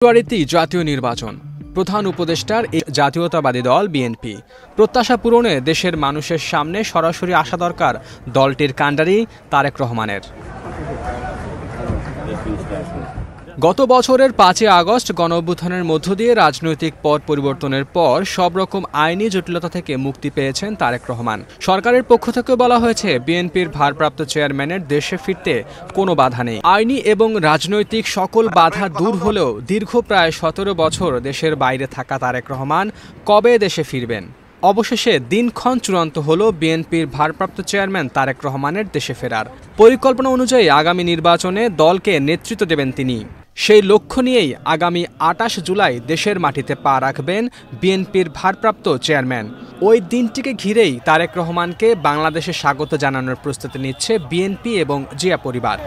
ফেব্রুয়ারিতেই জাতীয় নির্বাচন। প্রধান উপদেষ্টার এই জাতীয়তাবাদী দল বিএনপি প্রত্যাশা পূরণে দেশের মানুষের সামনে সরাসরি আসা দরকার দলটির কাণ্ডারি তারেক রহমানের। গত বছরের ৫ই আগস্ট গণঅভ্যুত্থানের মধ্য দিয়ে রাজনৈতিক পট পরিবর্তনের পর সব রকম আইনি জটিলতা থেকে মুক্তি পেয়েছেন তারেক রহমান। সরকারের পক্ষ থেকে বলা হয়েছে, বিএনপির ভারপ্রাপ্ত চেয়ারম্যানের দেশে ফিরতে কোনো বাধা নেই। আইনি এবং রাজনৈতিক সকল বাধা দূর হলেও দীর্ঘ প্রায় ১৭ বছর দেশের বাইরে থাকা তারেক রহমান কবে দেশে ফিরবেন? অবশেষে দিনক্ষণ চূড়ান্ত হল বিএনপির ভারপ্রাপ্ত চেয়ারম্যান তারেক রহমানের দেশে ফেরার। পরিকল্পনা অনুযায়ী আগামী নির্বাচনে দলকে নেতৃত্ব দেবেন তিনি। সেই লক্ষ্য নিয়েই আগামী ২৮ জুলাই দেশের মাটিতে পা রাখবেন বিএনপির ভারপ্রাপ্ত চেয়ারম্যান। ওই দিনটিকে ঘিরেই তারেক রহমানকে বাংলাদেশে স্বাগত জানানোর প্রস্তুতি নিচ্ছে বিএনপি এবং জিয়া পরিবার।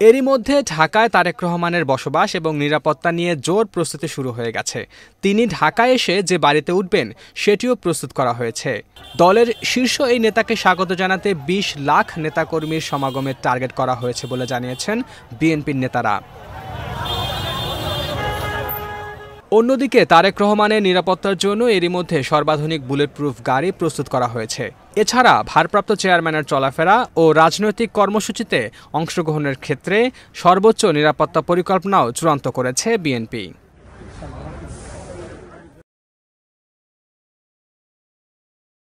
এরই মধ্যে ঢাকায় তারেক রহমানের বসবাস এবং নিরাপত্তা নিয়ে জোর প্রস্তুতি শুরু হয়ে গেছে। তিনি ঢাকায় এসে যে বাড়িতে উঠবেন সেটিও প্রস্তুত করা হয়েছে। দলের শীর্ষ এই নেতাকে স্বাগত জানাতে ২০ লাখ নেতাকর্মীর সমাগমের টার্গেট করা হয়েছে বলে জানিয়েছেন বিএনপির নেতারা। অন্যদিকে তারেক রহমানের নিরাপত্তার জন্য এরই মধ্যে সর্বাধুনিক বুলেট প্রুফ গাড়ি প্রস্তুত করা হয়েছে। এছাড়া ভারপ্রাপ্ত চেয়ারম্যানের চলাফেরা ও রাজনৈতিক কর্মসূচিতে অংশগ্রহণের ক্ষেত্রে সর্বোচ্চ নিরাপত্তা পরিকল্পনাও চূড়ান্ত করেছে বিএনপি।